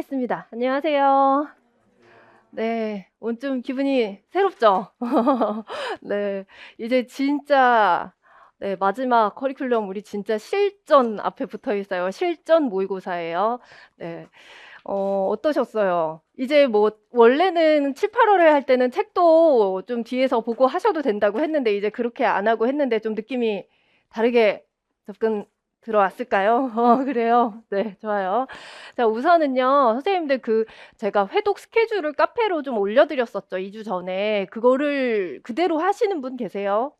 시작하겠습니다. 안녕하세요. 네, 오늘 좀 기분이 새롭죠? 네, 이제 진짜 네, 마지막 커리큘럼 우리 진짜 실전 앞에 붙어 있어요. 실전 모의고사예요. 네, 어떠셨어요? 이제 뭐 원래는 7, 8월에 할 때는 책도 좀 뒤에서 보고 하셔도 된다고 했는데 이제 그렇게 안 하고 했는데 좀 느낌이 다르게 접근 들어왔을까요? 그래요. 네, 좋아요. 자, 우선은요, 선생님들 제가 회독 스케줄을 카페로 좀 올려드렸었죠. 2주 전에. 그거를 그대로 하시는 분 계세요?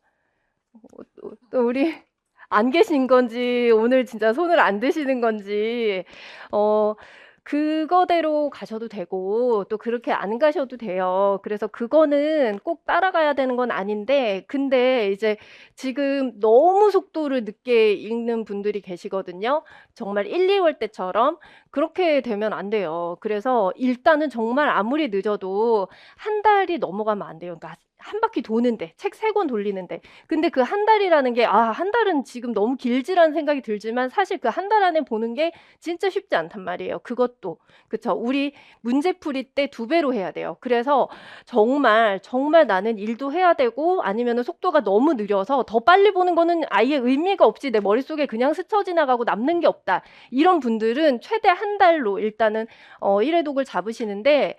또 우리 안 계신 건지, 오늘 진짜 손을 안 드시는 건지, 어, 그거대로 가셔도 되고, 또 그렇게 안 가셔도 돼요. 그래서 그거는 꼭 따라가야 되는 건 아닌데, 근데 이제 지금 너무 속도를 늦게 읽는 분들이 계시거든요. 정말 1, 2월 때처럼. 그렇게 되면 안 돼요. 그래서 일단은 정말 아무리 늦어도 한 달이 넘어가면 안 돼요. 그러니까 한 바퀴 도는데, 책 3권 돌리는데. 근데 그 한 달이라는 게, 한 달은 지금 너무 길지라는 생각이 들지만 사실 그 한 달 안에 보는 게 진짜 쉽지 않단 말이에요. 그것도. 그쵸. 우리 문제풀이 때 2배로 해야 돼요. 그래서 정말, 정말 나는 일도 해야 되고 아니면은 속도가 너무 느려서 더 빨리 보는 거는 아예 의미가 없이 내 머릿속에 그냥 스쳐 지나가고 남는 게 없다. 이런 분들은 최대 한 달로 일단은 1회독을 잡으시는데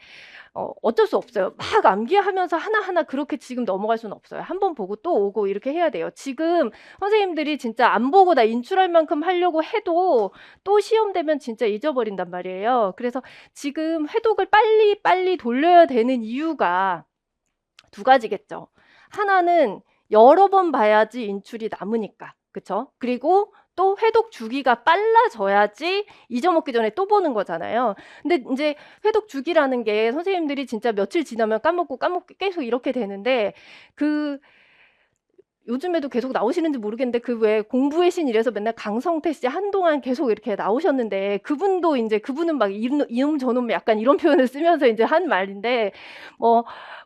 어쩔 수 없어요. 막 암기하면서 하나하나 그렇게 지금 넘어갈 수는 없어요. 한 번 보고 또 오고 이렇게 해야 돼요. 지금 선생님들이 진짜 안 보고 나 인출할 만큼 하려고 해도 또 시험 되면 진짜 잊어버린단 말이에요. 그래서 지금 회독을 빨리 돌려야 되는 이유가 2가지겠죠. 하나는 여러 번 봐야지 인출이 남으니까. 그쵸? 그리고 또 회독 주기가 빨라져야지 잊어먹기 전에 또 보는 거잖아요. 근데 이제 회독 주기라는 게 선생님들이 진짜 며칠 지나면 까먹고 계속 이렇게 되는데 그 요즘에도 계속 나오시는지 모르겠는데 그 왜 공부의 신 이래서 맨날 강성태 씨 한동안 계속 이렇게 나오셨는데 그분도 이제 그분은 막 이놈 저놈 약간 이런 표현을 쓰면서 이제 한 말인데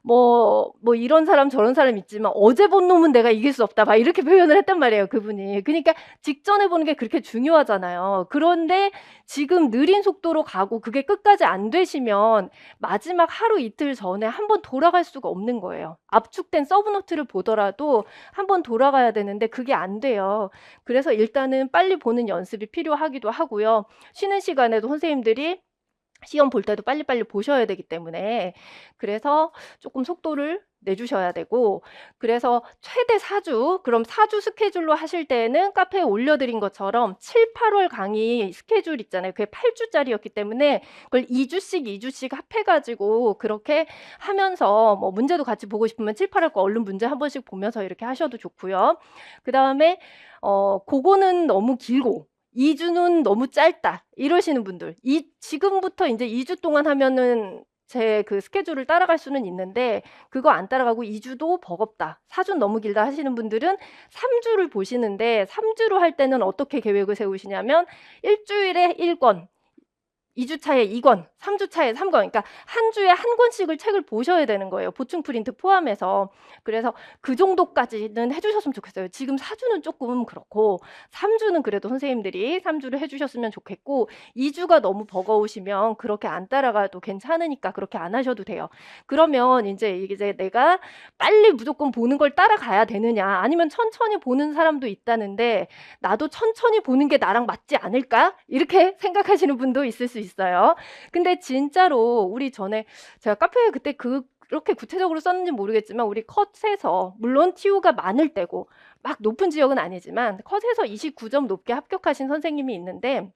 뭐 이런 사람 저런 사람 있지만 어제 본 놈은 내가 이길 수 없다 막 이렇게 표현을 했단 말이에요 그분이. 그러니까 직전에 보는 게 그렇게 중요하잖아요. 그런데 지금 느린 속도로 가고 그게 끝까지 안 되시면 마지막 하루 이틀 전에 한번 돌아갈 수가 없는 거예요. 압축된 서브노트를 보더라도 한번 돌아가야 되는데 그게 안 돼요. 그래서 일단은 빨리 보는 연습이 필요하기도 하고요. 쉬는 시간에도 선생님들이 시험 볼 때도 빨리빨리 보셔야 되기 때문에 그래서 조금 속도를 내주셔야 되고 그래서 최대 4주 그럼 4주 스케줄로 하실 때는 카페에 올려드린 것처럼 7, 8월 강의 스케줄 있잖아요. 그게 8주짜리였기 때문에 그걸 2주씩 합해가지고 그렇게 하면서 뭐 문제도 같이 보고 싶으면 7, 8월 거 얼른 문제 한 번씩 보면서 이렇게 하셔도 좋고요. 그 다음에 그거는 너무 길고 2주는 너무 짧다 이러시는 분들 지금부터 이제 2주 동안 하면은 제 그 스케줄을 따라갈 수는 있는데 그거 안 따라가고 2주도 버겁다 4주는 너무 길다 하시는 분들은 3주를 보시는데 3주로 할 때는 어떻게 계획을 세우시냐면 일주일에 1권 2주 차에 2권, 3주 차에 3권. 그러니까 한 주에 한 권씩을 책을 보셔야 되는 거예요. 보충 프린트 포함해서. 그래서 그 정도까지는 해주셨으면 좋겠어요. 지금 4주는 조금 그렇고 3주는 그래도 선생님들이 3주를 해주셨으면 좋겠고 2주가 너무 버거우시면 그렇게 안 따라가도 괜찮으니까 그렇게 안 하셔도 돼요. 그러면 이제 내가 빨리 무조건 보는 걸 따라가야 되느냐 아니면 천천히 보는 사람도 있다는데 나도 천천히 보는 게 나랑 맞지 않을까? 이렇게 생각하시는 분도 있을 수 있어요. 근데 진짜로 우리 전에 제가 카페에 그때 그렇게 구체적으로 썼는지 모르겠지만 우리 컷에서 물론 TU가 많을 때고 막 높은 지역은 아니지만 컷에서 29점 높게 합격하신 선생님이 있는데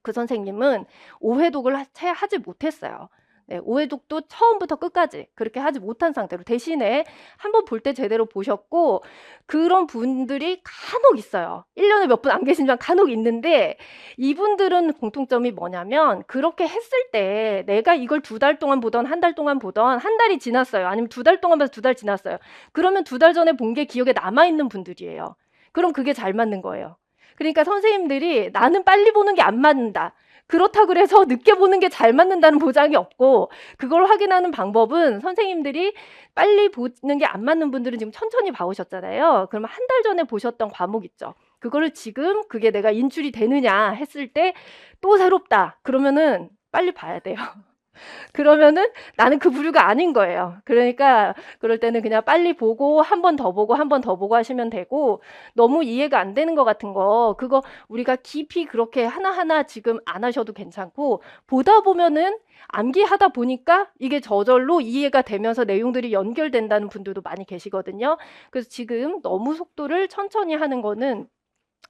그 선생님은 5회독을 하지 못했어요. 네, 5회독도 처음부터 끝까지 그렇게 하지 못한 상태로 대신에 한번 볼 때 제대로 보셨고 그런 분들이 간혹 있어요. 1년에 몇 분 안 계시지만 간혹 있는데 이분들은 공통점이 뭐냐면 그렇게 했을 때 내가 이걸 2달 동안 보던 한 달 동안 보던 한 달이 지났어요. 아니면 2달 동안 봐서 2달 지났어요. 그러면 2달 전에 본 게 기억에 남아있는 분들이에요. 그럼 그게 잘 맞는 거예요. 그러니까 선생님들이 나는 빨리 보는 게 안 맞는다. 그렇다고 그래서 늦게 보는 게 잘 맞는다는 보장이 없고 그걸 확인하는 방법은 선생님들이 빨리 보는 게 안 맞는 분들은 지금 천천히 봐오셨잖아요. 그러면 한 달 전에 보셨던 과목 있죠. 그거를 지금 그게 내가 인출이 되느냐 했을 때 또 새롭다. 그러면은 빨리 봐야 돼요. 그러면은 나는 그 부류가 아닌 거예요. 그러니까 그럴 때는 그냥 빨리 보고 한 번 더 보고 한 번 더 보고 하시면 되고, 너무 이해가 안 되는 것 같은 거 그거 우리가 깊이 그렇게 하나하나 지금 안 하셔도 괜찮고, 보다 보면은 암기하다 보니까 이게 저절로 이해가 되면서 내용들이 연결된다는 분들도 많이 계시거든요. 그래서 지금 너무 속도를 천천히 하는 거는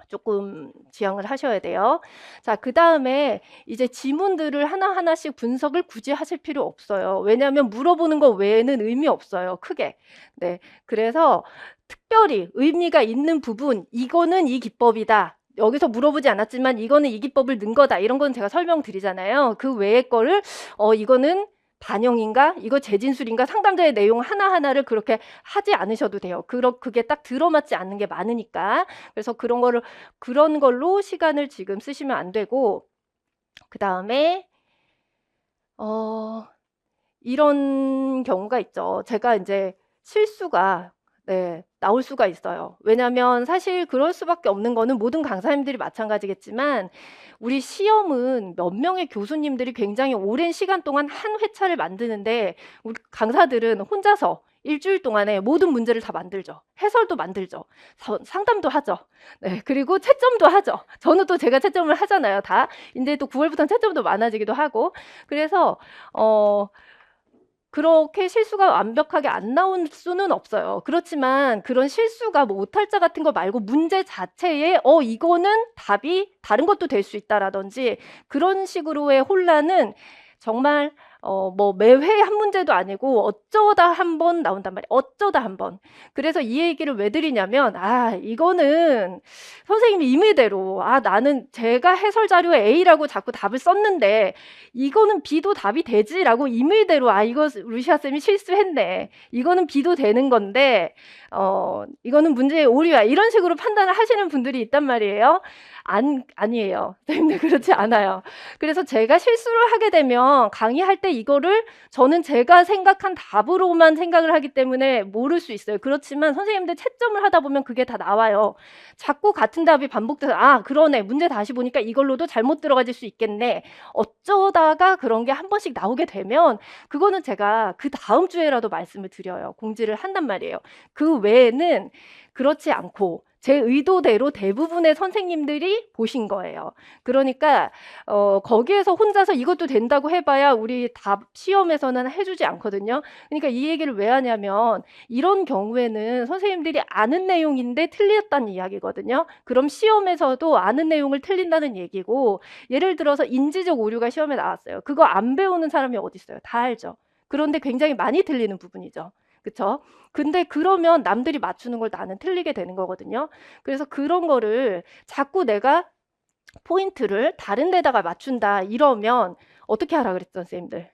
조금 지양을 하셔야 돼요. 자, 그다음에 이제 지문들을 하나하나씩 분석을 굳이 하실 필요 없어요. 왜냐하면 물어보는 거 외에는 의미 없어요, 크게. 네, 그래서 특별히 의미가 있는 부분, 이거는 이 기법이다. 여기서 물어보지 않았지만 이거는 이 기법을 넣은 거다. 이런 건 제가 설명드리잖아요. 그 외의 거를 이거는 반영인가? 이거 재진술인가? 상담자의 내용 하나하나를 그렇게 하지 않으셔도 돼요. 그게 딱 들어맞지 않는 게 많으니까. 그래서 그런 걸로 시간을 지금 쓰시면 안 되고, 그다음에 이런 경우가 있죠. 제가 이제 실수가 나올 수가 있어요. 왜냐하면 사실 그럴 수밖에 없는 거는 모든 강사님들이 마찬가지겠지만, 우리 시험은 몇 명의 교수님들이 굉장히 오랜 시간 동안 한 회차를 만드는데, 우리 강사들은 혼자서 일주일 동안에 모든 문제를 다 만들죠. 해설도 만들죠. 상담도 하죠. 네, 그리고 채점도 하죠. 저는 또 제가 채점을 하잖아요. 다. 이제 또 9월부터는 채점도 많아지기도 하고. 그래서 그렇게 실수가 완벽하게 안 나올 수는 없어요. 그렇지만 그런 실수가 뭐 오탈자 같은 거 말고 문제 자체에 이거는 답이 다른 것도 될 수 있다라든지 그런 식으로의 혼란은 정말 뭐 매회 한 문제도 아니고 어쩌다 한 번 나온단 말이에요. 어쩌다 한 번. 그래서 이 얘기를 왜 드리냐면, 이거는 선생님이 임의대로 나는 제가 해설 자료에 A라고 자꾸 답을 썼는데 이거는 B도 답이 되지라고 임의대로 이거 루시아 쌤이 실수했네. 이거는 B도 되는 건데 이거는 문제의 오류야. 이런 식으로 판단을 하시는 분들이 있단 말이에요. 아니에요. 선생님들 그렇지 않아요. 그래서 제가 실수를 하게 되면 강의할 때 이거를 저는 제가 생각한 답으로만 생각을 하기 때문에 모를 수 있어요. 그렇지만 선생님들 채점을 하다 보면 그게 다 나와요. 자꾸 같은 답이 반복돼서 그러네. 문제 다시 보니까 이걸로도 잘못 들어가질 수 있겠네. 어쩌다가 그런 게 한 번씩 나오게 되면 그거는 제가 그 다음 주에라도 말씀을 드려요. 공지를 한단 말이에요. 그 외에는 그렇지 않고 제 의도대로 대부분의 선생님들이 보신 거예요. 그러니까 거기에서 혼자서 이것도 된다고 해봐야 우리 답 시험에서는 해주지 않거든요. 그러니까 이 얘기를 왜 하냐면 이런 경우에는 선생님들이 아는 내용인데 틀렸다는 이야기거든요. 그럼 시험에서도 아는 내용을 틀린다는 얘기고, 예를 들어서 인지적 오류가 시험에 나왔어요. 그거 안 배우는 사람이 어디 있어요? 다 알죠. 그런데 굉장히 많이 틀리는 부분이죠. 그쵸? 근데 그러면 남들이 맞추는 걸 나는 틀리게 되는 거거든요. 그래서 그런 거를 자꾸 내가 포인트를 다른 데다가 맞춘다 이러면 어떻게 하라 그랬죠, 선생님들?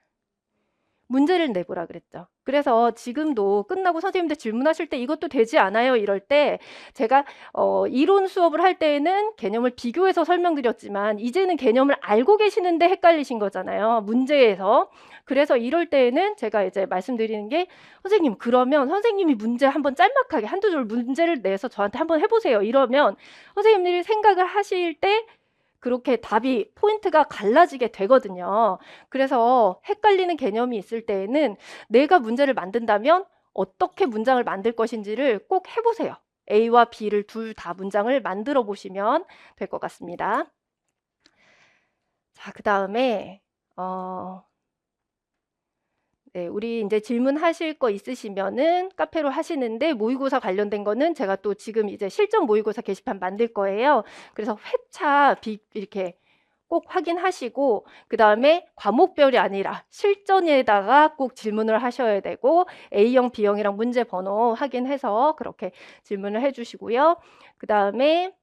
문제를 내보라 그랬죠. 그래서 지금도 끝나고 선생님들 질문하실 때 이것도 되지 않아요 이럴 때 제가 이론 수업을 할 때에는 개념을 비교해서 설명드렸지만 이제는 개념을 알고 계시는데 헷갈리신 거잖아요. 문제에서. 그래서 이럴 때에는 제가 이제 말씀드리는 게, 선생님 그러면 선생님이 문제 한번 짤막하게 한두 줄 문제를 내서 저한테 한번 해보세요. 이러면 선생님들이 생각을 하실 때 그렇게 답이 포인트가 갈라지게 되거든요. 그래서 헷갈리는 개념이 있을 때에는 내가 문제를 만든다면 어떻게 문장을 만들 것인지를 꼭 해보세요. A와 B를 둘 다 문장을 만들어 보시면 될 것 같습니다. 자, 그 다음에 네, 우리 이제 질문하실 거 있으시면은 카페로 하시는데, 모의고사 관련된 거는 제가 또 지금 이제 실전 모의고사 게시판 만들 거예요. 그래서 회차 이렇게 꼭 확인하시고, 그 다음에 과목별이 아니라 실전에다가 꼭 질문을 하셔야 되고, A형, B형이랑 문제 번호 확인해서 그렇게 질문을 해주시고요. 그 다음에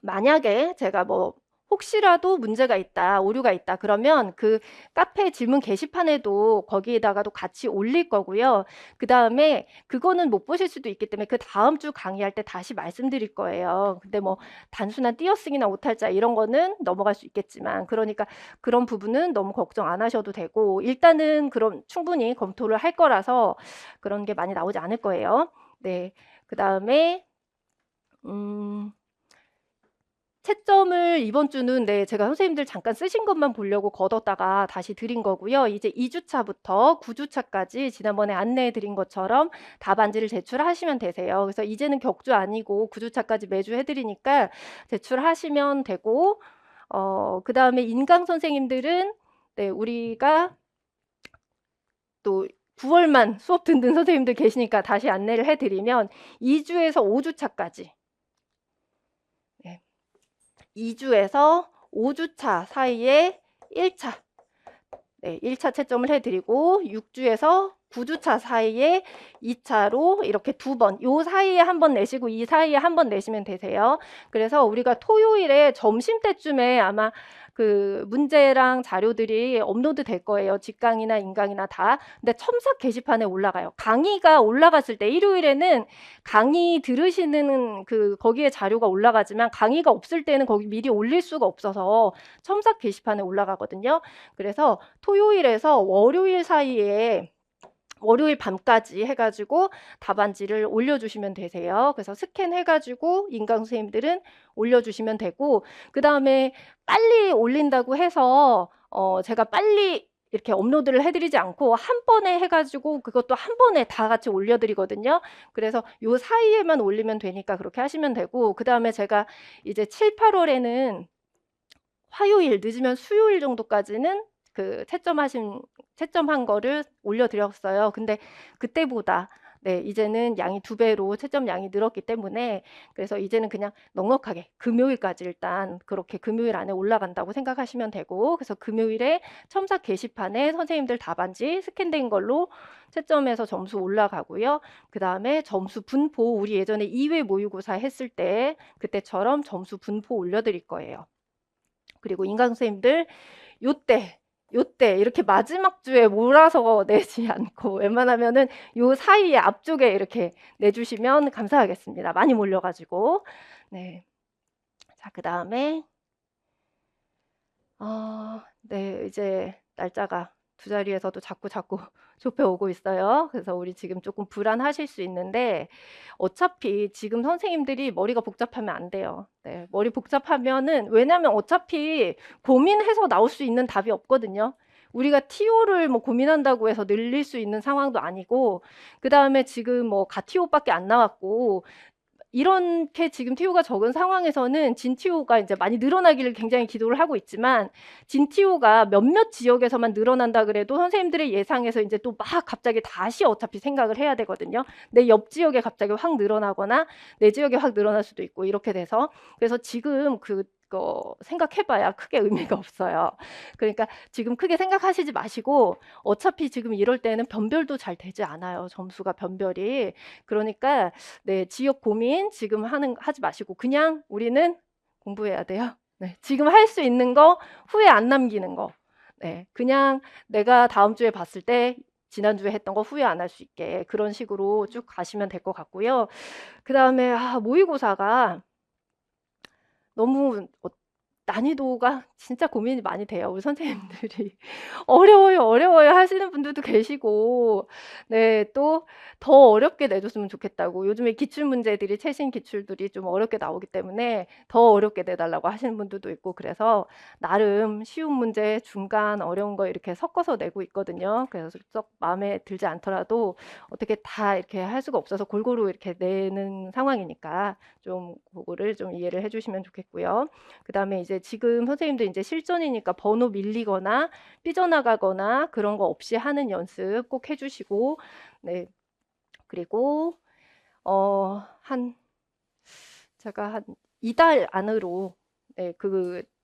만약에 제가 뭐 혹시라도 문제가 있다, 오류가 있다 그러면 그 카페 질문 게시판에도 거기에다가도 같이 올릴 거고요. 그 다음에 그거는 못 보실 수도 있기 때문에 그 다음 주 강의할 때 다시 말씀드릴 거예요. 근데 뭐 단순한 띄어쓰기나 오탈자 이런 거는 넘어갈 수 있겠지만, 그러니까 그런 부분은 너무 걱정 안 하셔도 되고, 일단은 그럼 충분히 검토를 할 거라서 그런 게 많이 나오지 않을 거예요. 네, 그 다음에 채점을 이번 주는 네, 제가 선생님들 잠깐 쓰신 것만 보려고 걷었다가 다시 드린 거고요. 이제 2주차부터 9주차까지 지난번에 안내해 드린 것처럼 답안지를 제출하시면 되세요. 그래서 이제는 격주 아니고 9주차까지 매주 해드리니까 제출하시면 되고, 그 다음에 인강 선생님들은 네, 우리가 또 9월만 수업 듣는 선생님들 계시니까 다시 안내를 해드리면 2주에서 5주차까지 2주에서 5주차 사이에 1차, 네, 1차 채점을 해드리고 6주에서 9주차 사이에 2차로 이렇게 2번, 요 사이에 한 번 내시고 이 사이에 한 번 내시면 되세요. 그래서 우리가 토요일에 점심때쯤에 아마 그 문제랑 자료들이 업로드 될 거예요. 직강이나 인강이나 다. 근데 첨삭 게시판에 올라가요. 강의가 올라갔을 때 일요일에는 강의 들으시는 그 거기에 자료가 올라가지만 강의가 없을 때는 거기 미리 올릴 수가 없어서 첨삭 게시판에 올라가거든요. 그래서 토요일에서 월요일 사이에 월요일 밤까지 해가지고 답안지를 올려주시면 되세요. 그래서 스캔해가지고 인강 선생님들은 올려주시면 되고, 그 다음에 빨리 올린다고 해서 제가 빨리 이렇게 업로드를 해드리지 않고 한 번에 해가지고 그것도 한 번에 다 같이 올려드리거든요. 그래서 요 사이에만 올리면 되니까 그렇게 하시면 되고, 그 다음에 제가 이제 7, 8월에는 화요일 늦으면 수요일 정도까지는 그 채점한 거를 올려드렸어요. 근데 그때보다 네, 이제는 양이 2배로 채점 양이 늘었기 때문에 그래서 이제는 그냥 넉넉하게 금요일까지 일단 그렇게 금요일 안에 올라간다고 생각하시면 되고, 그래서 금요일에 첨삭 게시판에 선생님들 답안지 스캔된 걸로 채점해서 점수 올라가고요. 그 다음에 점수 분포, 우리 예전에 2회 모의고사 했을 때 그때처럼 점수 분포 올려드릴 거예요. 그리고 인강 선생님들 요때 이렇게 마지막 주에 몰아서 내지 않고 웬만하면은 요 사이에 앞쪽에 이렇게 내주시면 감사하겠습니다. 많이 몰려가지고. 네. 자, 그 다음에 네, 이제 날짜가 두 자리에서도 자꾸 좁혀오고 있어요. 그래서 우리 지금 조금 불안하실 수 있는데 어차피 지금 선생님들이 머리가 복잡하면 안 돼요. 네, 머리 복잡하면은 왜냐면 어차피 고민해서 나올 수 있는 답이 없거든요. 우리가 TO를 뭐 고민한다고 해서 늘릴 수 있는 상황도 아니고, 그 다음에 지금 뭐 가TO밖에 안 나왔고, 이렇게 지금 TO가 적은 상황에서는 진 TO가 이제 많이 늘어나기를 굉장히 기도를 하고 있지만, 진 TO가 몇몇 지역에서만 늘어난다 그래도 선생님들의 예상에서 이제 또 막 갑자기 다시 어차피 생각을 해야 되거든요. 내 옆 지역에 갑자기 확 늘어나거나 내 지역에 확 늘어날 수도 있고 이렇게 돼서, 그래서 지금 그거 생각해봐야 크게 의미가 없어요. 그러니까 지금 크게 생각하시지 마시고, 어차피 지금 이럴 때는 변별도 잘 되지 않아요. 점수가 변별이. 그러니까 네, 지역 고민 지금 하지 마시고 그냥 우리는 공부해야 돼요. 네, 지금 할 수 있는 거 후회 안 남기는 거. 네, 그냥 내가 다음 주에 봤을 때 지난주에 했던 거 후회 안 할 수 있게 그런 식으로 쭉 가시면 될 것 같고요. 그 다음에 모의고사가 너무 난이도가 진짜 고민이 많이 돼요. 우리 선생님들이 어려워요 하시는 분들도 계시고, 네, 또 더 어렵게 내줬으면 좋겠다고. 요즘에 기출 문제들이 최신 기출들이 좀 어렵게 나오기 때문에 더 어렵게 내달라고 하시는 분들도 있고, 그래서 나름 쉬운 문제, 중간 어려운 거 이렇게 섞어서 내고 있거든요. 그래서 썩 마음에 들지 않더라도 어떻게 다 이렇게 할 수가 없어서 골고루 이렇게 내는 상황이니까 좀 그거를 좀 이해를 해주시면 좋겠고요. 그 다음에 이제 지금 선생님들 이제 실전이니까 번호 밀리거나 삐져나가거나 그런 거 없이 하는 연습 꼭 해주시고, 네. 그리고 제가 한 2달 안으로 네,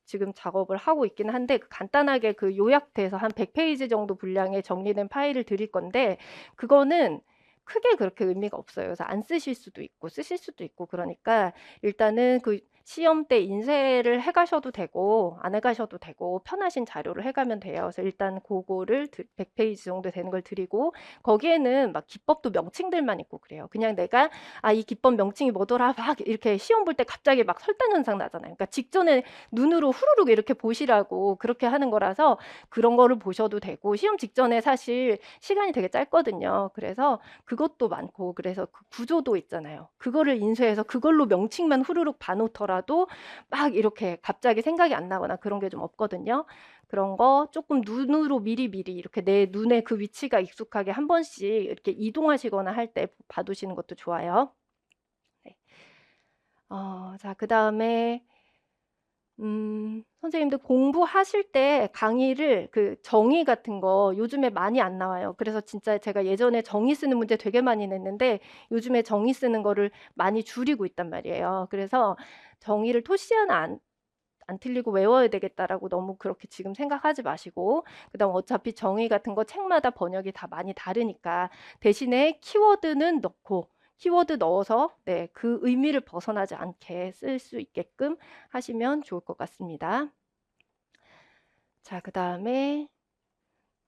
지금 작업을 하고 있기는 한데 간단하게 그 요약돼서 한 100페이지 정도 분량의 정리된 파일을 드릴 건데, 그거는 크게 그렇게 의미가 없어요. 그래서 안 쓰실 수도 있고 쓰실 수도 있고, 그러니까 일단은 그 시험 때 인쇄를 해가셔도 되고 안 해가셔도 되고 편하신 자료를 해가면 돼요. 그래서 일단 그거를 100페이지 정도 되는 걸 드리고, 거기에는 막 기법도 명칭들만 있고 그래요. 그냥 내가 이 기법 명칭이 뭐더라 막 이렇게 시험 볼 때 갑자기 막 설득 현상 나잖아요. 그러니까 직전에 눈으로 후루룩 이렇게 보시라고 그렇게 하는 거라서 그런 거를 보셔도 되고, 시험 직전에 사실 시간이 되게 짧거든요. 그래서 그것도 많고 그래서 그 구조도 있잖아요. 그거를 인쇄해서 그걸로 명칭만 후루룩 봐놓더라도 막 이렇게 갑자기 생각이 안 나거나 그런 게 좀 없거든요. 그런 거 조금 눈으로 미리미리 이렇게 내 눈에 그 위치가 익숙하게 한 번씩 이렇게 이동하시거나 할 때 봐두시는 것도 좋아요. 네. 자, 그다음에 선생님들 공부하실 때 강의를 그 정의 같은 거 요즘에 많이 안 나와요. 그래서 진짜 제가 예전에 정의 쓰는 문제 되게 많이 냈는데 요즘에 정의 쓰는 거를 많이 줄이고 있단 말이에요. 그래서 정의를 토시 하나 안 틀리고 외워야 되겠다라고 너무 그렇게 지금 생각하지 마시고 그다음 어차피 정의 같은 거 책마다 번역이 다 많이 다르니까 대신에 키워드는 넣고 키워드 넣어서 네, 그 의미를 벗어나지 않게 쓸 수 있게끔 하시면 좋을 것 같습니다. 자, 그다음에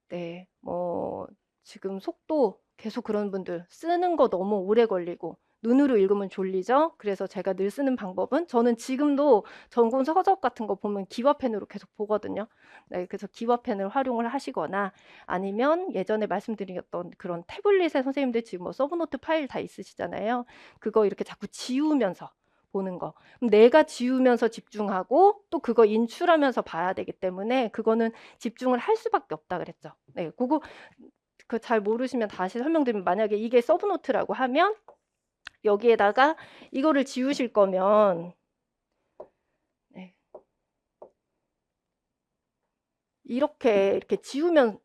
네, 뭐 지금 속도 계속 그런 분들 쓰는 거 너무 오래 걸리고 눈으로 읽으면 졸리죠. 그래서 제가 늘 쓰는 방법은 저는 지금도 전공 서적 같은 거 보면 기와펜으로 계속 보거든요. 네, 그래서 기와펜을 활용을 하시거나 아니면 예전에 말씀드렸던 그런 태블릿에 선생님들 지금 뭐 서브노트 파일 다 있으시잖아요. 그거 이렇게 자꾸 지우면서 보는 거. 그럼 내가 지우면서 집중하고 또 그거 인출하면서 봐야 되기 때문에 그거는 집중을 할 수밖에 없다 그랬죠. 네, 그거 그 잘 모르시면 다시 설명드리면 만약에 이게 서브노트라고 하면 여기에다가 이거를 지우실 거면 네, 이렇게 지우면서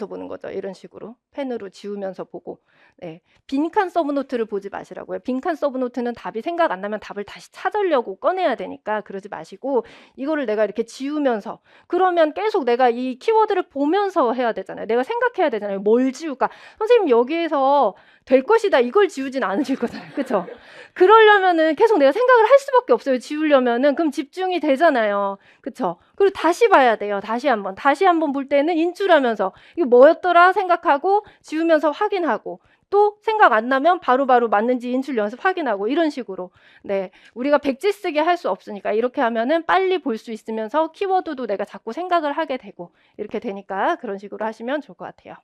보는 거죠. 이런 식으로 펜으로 지우면서 보고 네, 빈칸 서브노트를 보지 마시라고요. 빈칸 서브노트는 답이 생각 안 나면 답을 다시 찾으려고 꺼내야 되니까 그러지 마시고 이거를 내가 이렇게 지우면서 그러면 계속 내가 이 키워드를 보면서 해야 되잖아요. 내가 생각해야 되잖아요. 뭘 지울까? 선생님 여기에서 될 것이다 이걸 지우진 않으실 거잖아요. 그렇죠? 그러려면은 계속 내가 생각을 할 수밖에 없어요. 지우려면은 그럼 집중이 되잖아요. 그렇죠? 그리고 다시 봐야 돼요. 다시 한번 볼 때는 인출하면서 이거 뭐였더라 생각하고 지우면서 확인하고 또 생각 안 나면 바로바로 맞는지 인출 연습 확인하고 이런 식으로 네 우리가 백지 쓰기 할 수 없으니까 이렇게 하면은 빨리 볼 수 있으면서 키워드도 내가 자꾸 생각을 하게 되고 이렇게 되니까 그런 식으로 하시면 좋을 것 같아요.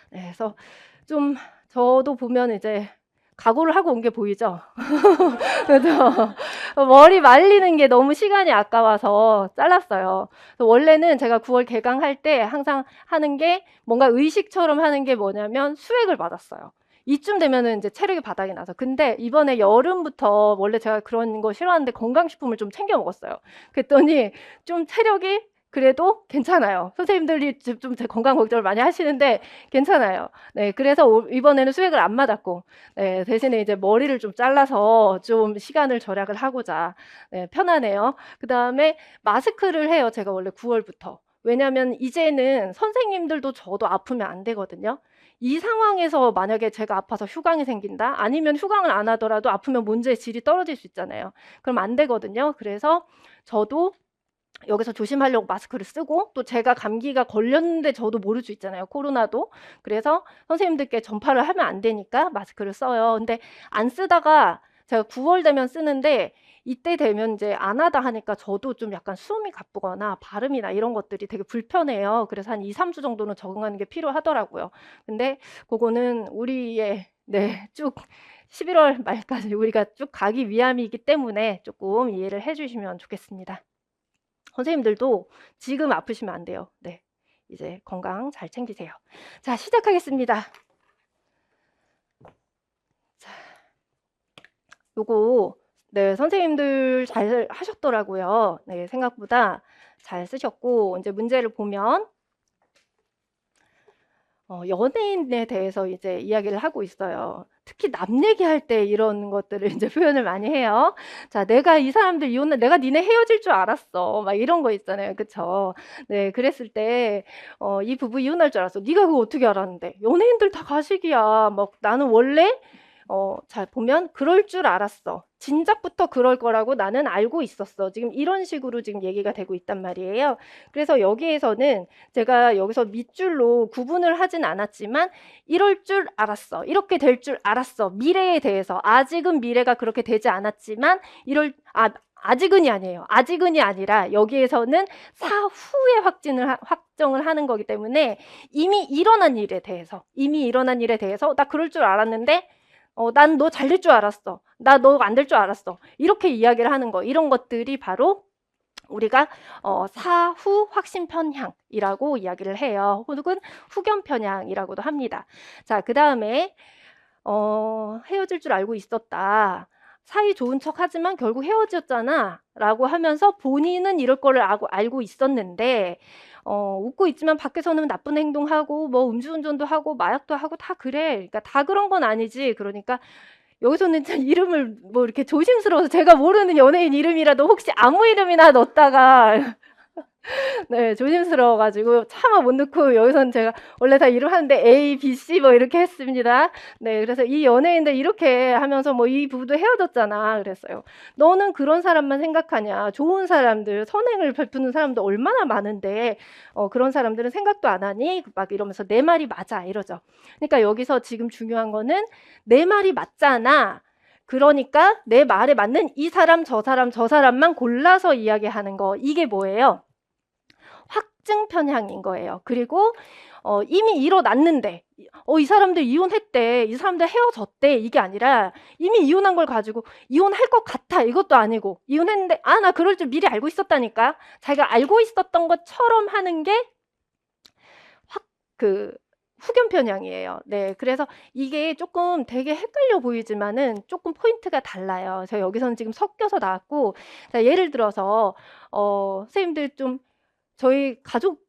네, 그래서 좀 저도 보면 이제 각오를 하고 온 게 보이죠? 그래서 머리 말리는 게 너무 시간이 아까워서 잘랐어요. 원래는 제가 9월 개강할 때 항상 하는 게 뭔가 의식처럼 하는 게 뭐냐면 수액을 맞았어요. 이쯤 되면은 이제 체력이 바닥이 나서. 근데 이번에 여름부터 원래 제가 그런 거 싫어하는데 건강식품을 좀 챙겨 먹었어요. 그랬더니 좀 체력이 그래도 괜찮아요. 선생님들이 좀 제 건강 걱정을 많이 하시는데 괜찮아요. 네, 그래서 이번에는 수액을 안 맞았고, 네, 대신에 이제 머리를 좀 잘라서 좀 시간을 절약을 하고자 네, 편하네요. 그 다음에 마스크를 해요. 제가 원래 9월부터. 왜냐하면 이제는 선생님들도 저도 아프면 안 되거든요. 이 상황에서 만약에 제가 아파서 휴강이 생긴다? 아니면 휴강을 안 하더라도 아프면 문제의 질이 떨어질 수 있잖아요. 그럼 안 되거든요. 그래서 저도 여기서 조심하려고 마스크를 쓰고 또 제가 감기가 걸렸는데 저도 모를 수 있잖아요. 코로나도. 그래서 선생님들께 전파를 하면 안 되니까 마스크를 써요. 근데 안 쓰다가 제가 9월 되면 쓰는데 이때 되면 이제 안 하다 하니까 저도 좀 약간 숨이 가쁘거나 발음이나 이런 것들이 되게 불편해요. 그래서 한 2, 3주 정도는 적응하는 게 필요하더라고요. 근데 그거는 우리의 네, 쭉 11월 말까지 우리가 쭉 가기 위함이기 때문에 조금 이해를 해 주시면 좋겠습니다. 선생님들도 지금 아프시면 안 돼요. 네, 이제 건강 잘 챙기세요. 자, 시작하겠습니다. 자, 요거 네, 선생님들 잘 하셨더라고요. 네, 생각보다 잘 쓰셨고 이제 문제를 보면 연예인에 대해서 이제 이야기를 하고 있어요. 특히 남 얘기할 때 이런 것들을 이제 표현을 많이 해요. 자, 내가 이 사람들 이혼을 내가 니네 헤어질 줄 알았어. 막 이런 거 있잖아요. 그쵸? 네, 그랬을 때, 이 부부 이혼할 줄 알았어. 네가 그거 어떻게 알았는데? 연예인들 다 가식이야. 막 나는 원래 잘 보면 그럴 줄 알았어. 진작부터 그럴 거라고 나는 알고 있었어. 지금 이런 식으로 지금 얘기가 되고 있단 말이에요. 그래서 여기에서는 제가 여기서 밑줄로 구분을 하진 않았지만 이럴 줄 알았어. 이렇게 될 줄 알았어. 미래에 대해서 아직은 미래가 그렇게 되지 않았지만 아직은이 아니에요. 아직은이 아니라 여기에서는 사후에 확정을 하는 거기 때문에 이미 일어난 일에 대해서 나 그럴 줄 알았는데 난 너 잘 될 줄 알았어. 나 너 안 될 줄 알았어. 이렇게 이야기를 하는 거. 이런 것들이 바로 우리가 사후 확신 편향이라고 이야기를 해요. 혹은 후견 편향이라고도 합니다. 자, 그다음에 헤어질 줄 알고 있었다. 사이 좋은 척 하지만 결국 헤어졌잖아 라고 하면서 본인은 이럴 거를 알고 있었는데 웃고 있지만 밖에서는 나쁜 행동하고 뭐 음주운전도 하고 마약도 하고 다 그래. 그러니까 다 그런 건 아니지. 그러니까 여기서는 이름을 뭐 이렇게 조심스러워서 제가 모르는 연예인 이름이라도 혹시 아무 이름이나 넣었다가 네, 조심스러워 가지고 차마 못 넣고 여기서는 제가 원래 다 이름 하는데 A, B, C 뭐 이렇게 했습니다. 네, 그래서 이 연예인들 이렇게 하면서 뭐 이 부부도 헤어졌잖아 그랬어요. 너는 그런 사람만 생각하냐? 좋은 사람들, 선행을 베푸는 사람도 얼마나 많은데 그런 사람들은 생각도 안 하니? 막 이러면서 내 말이 맞아 이러죠. 그러니까 여기서 지금 중요한 거는 내 말이 맞잖아. 그러니까 내 말에 맞는 이 사람, 저 사람, 저 사람만 골라서 이야기하는 거. 이게 뭐예요? 확증 편향인 거예요. 그리고 이미 일어났는데 이 사람들 이혼했대. 이 사람들 헤어졌대. 이게 아니라 이미 이혼한 걸 가지고 이혼할 것 같아. 이것도 아니고 이혼했는데 나 그럴 줄 미리 알고 있었다니까. 자기가 알고 있었던 것처럼 하는 게 후견 편향이에요. 네, 그래서 이게 조금 되게 헷갈려 보이지만은 조금 포인트가 달라요. 제가 여기서는 지금 섞여서 나왔고, 자, 예를 들어서 선생님들 좀 저희 가족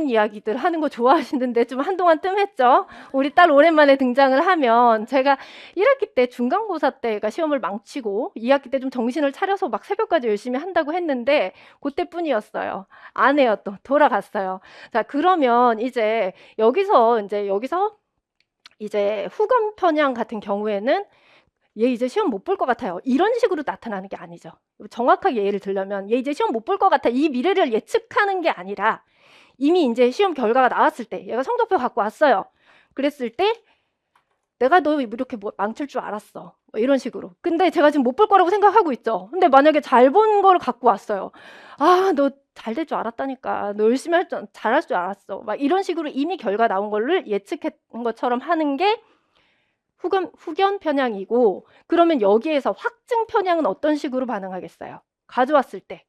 이야기들 하는 거 좋아하시는데 좀 한동안 뜸했죠. 우리 딸 오랜만에 등장을 하면 제가 1학기 때 중간고사 때가 시험을 망치고 2학기 때 좀 정신을 차려서 막 새벽까지 열심히 한다고 했는데 그때뿐이었어요. 안 해요. 또 돌아갔어요. 자, 그러면 이제 여기서 이제 후견 편향 같은 경우에는 얘 이제 시험 못 볼 것 같아요. 이런 식으로 나타나는 게 아니죠. 정확하게 예를 들려면 얘 이제 시험 못 볼 것 같아. 이 미래를 예측하는 게 아니라 이미 이제 시험 결과가 나왔을 때 얘가 성적표 갖고 왔어요. 그랬을 때 내가 너 이렇게 망칠 줄 알았어. 뭐 이런 식으로. 근데 제가 지금 못 볼 거라고 생각하고 있죠. 근데 만약에 잘 본 거를 갖고 왔어요. 너 잘 될 줄 알았다니까. 너 열심히 잘할 줄 알았어. 막 이런 식으로 이미 결과 나온 거를 예측했던 것처럼 하는 게 후견 편향이고, 그러면 여기에서 확증 편향은 어떤 식으로 반응하겠어요? 가져왔을 때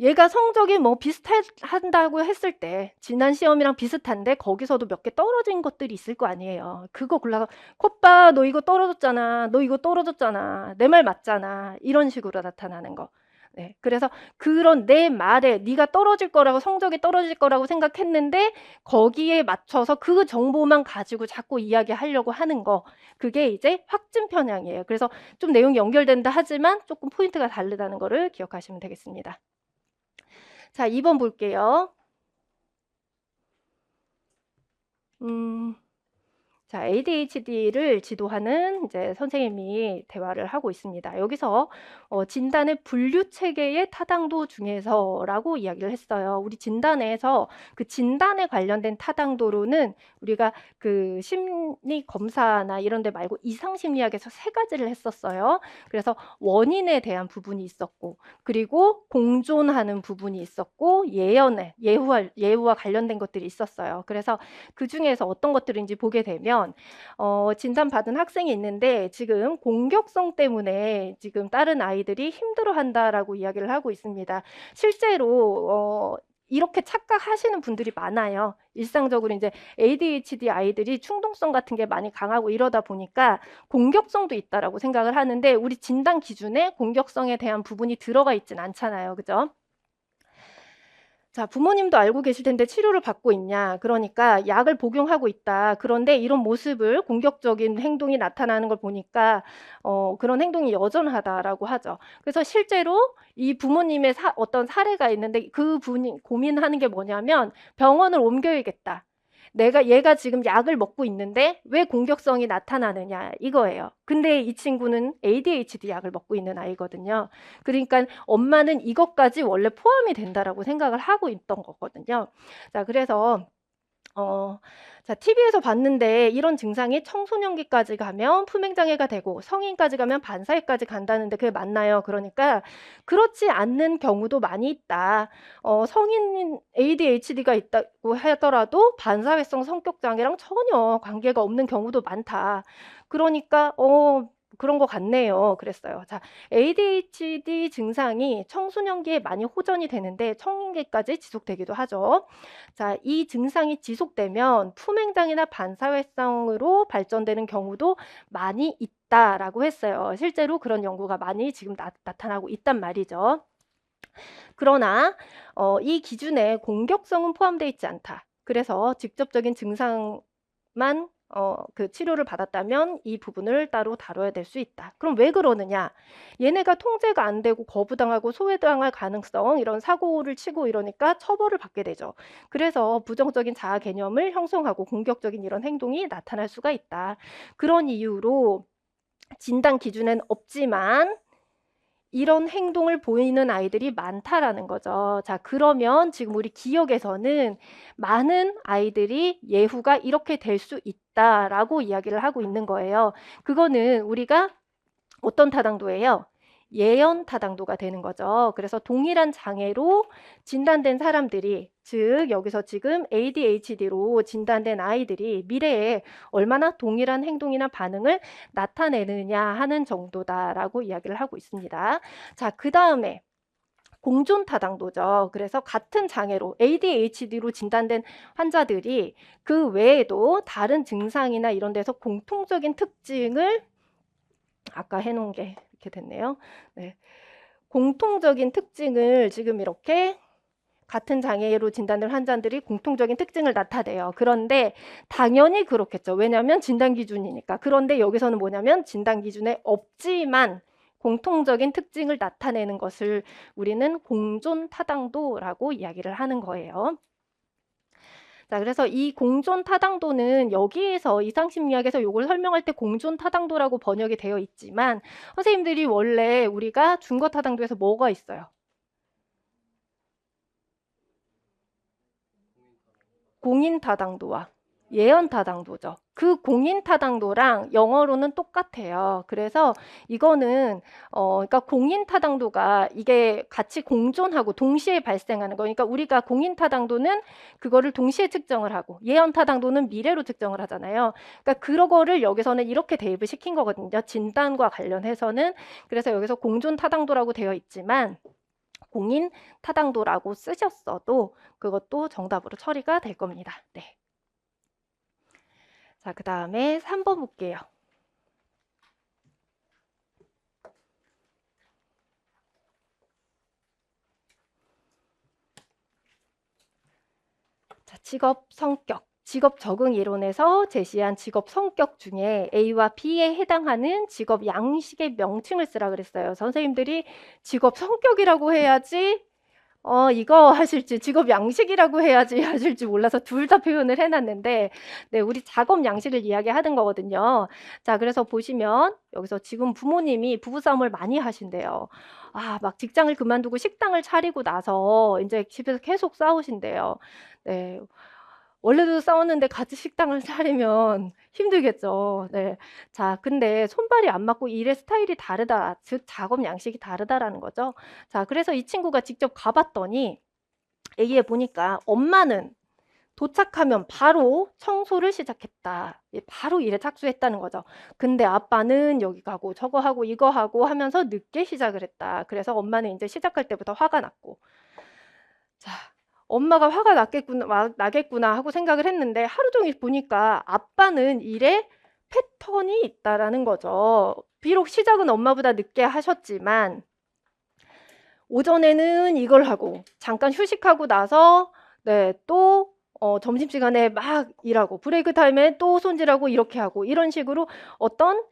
얘가 성적이 뭐 비슷한다고 했을 때 지난 시험이랑 비슷한데 거기서도 몇 개 떨어진 것들이 있을 거 아니에요. 그거 골라서 콧바 너 이거 떨어졌잖아. 너 이거 떨어졌잖아. 내 말 맞잖아. 이런 식으로 나타나는 거. 네, 그래서 그런 내 말에 네가 떨어질 거라고 성적이 떨어질 거라고 생각했는데 거기에 맞춰서 그 정보만 가지고 자꾸 이야기하려고 하는 거. 그게 이제 확증 편향이에요. 그래서 좀 내용이 연결된다 하지만 조금 포인트가 다르다는 거를 기억하시면 되겠습니다. 자, 2번 볼게요. 자, ADHD를 지도하는 이제 선생님이 대화를 하고 있습니다. 여기서 진단의 분류 체계의 타당도 중에서라고 이야기를 했어요. 우리 진단에서 그 진단에 관련된 타당도로는 우리가 그 심리 검사나 이런 데 말고 이상 심리학에서 3가지를 했었어요. 그래서 원인에 대한 부분이 있었고, 그리고 공존하는 부분이 있었고, 예후와 관련된 것들이 있었어요. 그래서 그 중에서 어떤 것들인지 보게 되면 진단받은 학생이 있는데 지금 공격성 때문에 지금 다른 아이들이 힘들어한다라고 이야기를 하고 있습니다. 실제로 이렇게 착각하시는 분들이 많아요. 일상적으로 이제 ADHD 아이들이 충동성 같은 게 많이 강하고 이러다 보니까 공격성도 있다라고 생각을 하는데 우리 진단 기준에 공격성에 대한 부분이 들어가 있진 않잖아요. 그죠? 자, 부모님도 알고 계실 텐데 치료를 받고 있냐? 그러니까 약을 복용하고 있다. 그런데 이런 모습을 공격적인 행동이 나타나는 걸 보니까 그런 행동이 여전하다라고 하죠. 그래서 실제로 이 부모님의 어떤 사례가 있는데 그 분이 고민하는 게 뭐냐면 병원을 옮겨야겠다. 얘가 지금 약을 먹고 있는데 왜 공격성이 나타나느냐 이거예요. 근데 이 친구는 ADHD 약을 먹고 있는 아이거든요. 그러니까 엄마는 이것까지 원래 포함이 된다라고 생각을 하고 있던 거거든요. 자, 그래서 자, TV에서 봤는데 이런 증상이 청소년기까지 가면 품행장애가 되고 성인까지 가면 반사회까지 간다는데 그게 맞나요? 그러니까 그렇지 않는 경우도 많이 있다. 성인 ADHD가 있다고 하더라도 반사회성 성격장애랑 전혀 관계가 없는 경우도 많다. 그러니까 그런 것 같네요. 그랬어요. 자, ADHD 증상이 청소년기에 많이 호전이 되는데 성인기까지 지속되기도 하죠. 자, 이 증상이 지속되면 품행장애나 반사회성으로 발전되는 경우도 많이 있다라고 했어요. 실제로 그런 연구가 많이 지금 나타나고 있단 말이죠. 그러나 이 기준에 공격성은 포함되어 있지 않다. 그래서 직접적인 증상만 그 치료를 받았다면 이 부분을 따로 다뤄야 될 수 있다. 그럼 왜 그러느냐? 얘네가 통제가 안 되고 거부당하고 소외당할 가능성, 이런 사고를 치고 이러니까 처벌을 받게 되죠. 그래서 부정적인 자아 개념을 형성하고 공격적인 이런 행동이 나타날 수가 있다. 그런 이유로 진단 기준엔 없지만 이런 행동을 보이는 아이들이 많다라는 거죠. 자, 그러면 지금 우리 기억에서는 많은 아이들이 예후가 이렇게 될 수 있다라고 이야기를 하고 있는 거예요. 그거는 우리가 어떤 타당도예요? 예언 타당도가 되는 거죠. 그래서 동일한 장애로 진단된 사람들이, 즉 여기서 지금 ADHD로 진단된 아이들이 미래에 얼마나 동일한 행동이나 반응을 나타내느냐 하는 정도다라고 이야기를 하고 있습니다. 자, 그 다음에 공존 타당도죠. 그래서 같은 장애로 ADHD로 진단된 환자들이 그 외에도 다른 증상이나 이런 데서 공통적인 특징을 아까 해놓은 게 이렇게 됐네요. 네. 공통적인 특징을 지금 이렇게 같은 장애로 진단된 환자들이 공통적인 특징을 나타내요. 그런데 당연히 그렇겠죠. 왜냐하면 진단 기준이니까. 그런데 여기서는 뭐냐면 진단 기준에 없지만 공통적인 특징을 나타내는 것을 우리는 공존 타당도라고 이야기를 하는 거예요. 자, 그래서 이 공존 타당도는 여기에서 이상심리학에서 이걸 설명할 때 공존 타당도라고 번역이 되어 있지만 선생님들이 원래 우리가 준거 타당도에서 뭐가 있어요? 공인 타당도와 예언 타당도죠. 그 공인 타당도랑 영어로는 똑같아요. 그래서 이거는 그러니까 공인 타당도가 이게 같이 공존하고 동시에 발생하는 거니까 우리가 공인 타당도는 그거를 동시에 측정을 하고 예언 타당도는 미래로 측정을 하잖아요. 그러니까 그거를 여기서는 이렇게 대입을 시킨 거거든요. 진단과 관련해서는. 그래서 여기서 공존 타당도라고 되어 있지만 공인 타당도라고 쓰셨어도 그것도 정답으로 처리가 될 겁니다. 네. 자, 그 다음에 3번 볼게요. 자, 직업 성격. 직업 적응 이론에서 제시한 직업 성격 중에 A와 B에 해당하는 직업 양식의 명칭을 쓰라 그랬어요. 선생님들이 직업 성격이라고 해야지 이거 하실지 직업 양식이라고 해야지 하실지 몰라서 둘 다 표현을 해놨는데 네, 우리 작업 양식을 이야기하는 거거든요. 자, 그래서 보시면 여기서 지금 부모님이 부부싸움을 많이 하신대요. 막 직장을 그만두고 식당을 차리고 나서 이제 집에서 계속 싸우신대요. 네. 원래도 싸웠는데 같이 식당을 차리면 힘들겠죠. 네. 자, 근데 손발이 안 맞고 일의 스타일이 다르다. 즉 작업 양식이 다르다라는 거죠. 자, 그래서 이 친구가 직접 가봤더니 얘기해 보니까 엄마는 도착하면 바로 청소를 시작했다. 바로 일에 착수했다는 거죠. 근데 아빠는 여기 가고 저거 하고 이거 하고 하면서 늦게 시작을 했다. 그래서 엄마는 이제 시작할 때부터 화가 났고. 자, 엄마가 화가 나겠구나 하고 생각을 했는데 하루 종일 보니까 아빠는 일에 패턴이 있다라는 거죠. 비록 시작은 엄마보다 늦게 하셨지만 오전에는 이걸 하고 잠깐 휴식하고 나서 네, 또 점심시간에 막 일하고 브레이크 타임에 또 손질하고 이렇게 하고 이런 식으로 어떤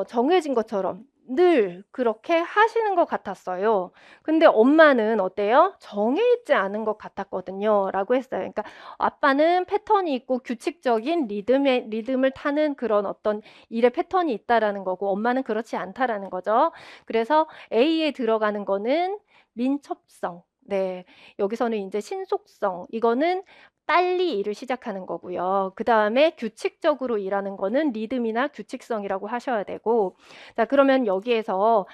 정해진 것처럼 늘 그렇게 하시는 것 같았어요. 근데 엄마는 어때요? 정해 있지 않은 것 같았거든요. 라고 했어요. 그러니까 아빠는 패턴이 있고 규칙적인 리듬을 타는 그런 어떤 일의 패턴이 있다라는 거고, 엄마는 그렇지 않다라는 거죠. 그래서 A에 들어가는 거는 민첩성. 네. 여기서는 이제 신속성. 이거는 빨리 일을 시작하는 거고요. 그 다음에 규칙적으로 일하는 거는 리듬이나 규칙성이라고 하셔야 되고, 자, 그러면 여기에서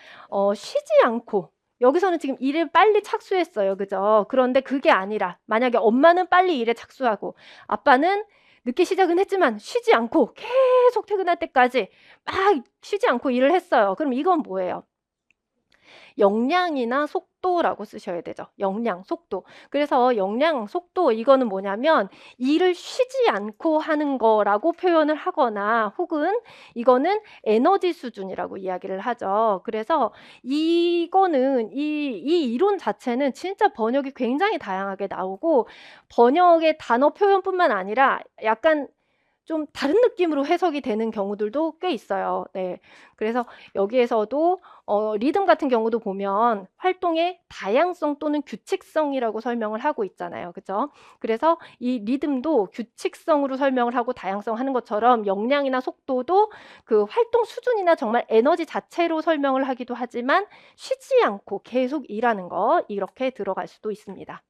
쉬지 않고, 여기서는 지금 일을 빨리 착수했어요. 그죠? 그런데 그게 아니라 만약에 엄마는 빨리 일에 착수하고 아빠는 늦게 시작은 했지만 쉬지 않고 계속 퇴근할 때까지 막 쉬지 않고 일을 했어요. 그럼 이건 뭐예요? 역량이나 속도라고 쓰셔야 되죠. 역량, 속도. 그래서 역량, 속도 이거는 뭐냐면 일을 쉬지 않고 하는 거라고 표현을 하거나 혹은 이거는 에너지 수준이라고 이야기를 하죠. 그래서 이거는 이 이론 자체는 진짜 번역이 굉장히 다양하게 나오고 번역의 단어 표현뿐만 아니라 약간 좀 다른 느낌으로 해석이 되는 경우들도 꽤 있어요. 네. 그래서 여기에서도 리듬 같은 경우도 보면 활동의 다양성 또는 규칙성이라고 설명을 하고 있잖아요. 그죠? 그래서 이 리듬도 규칙성으로 설명을 하고 다양성 하는 것처럼 역량이나 속도도 그 활동 수준이나 정말 에너지 자체로 설명을 하기도 하지만 쉬지 않고 계속 일하는 거 이렇게 들어갈 수도 있습니다.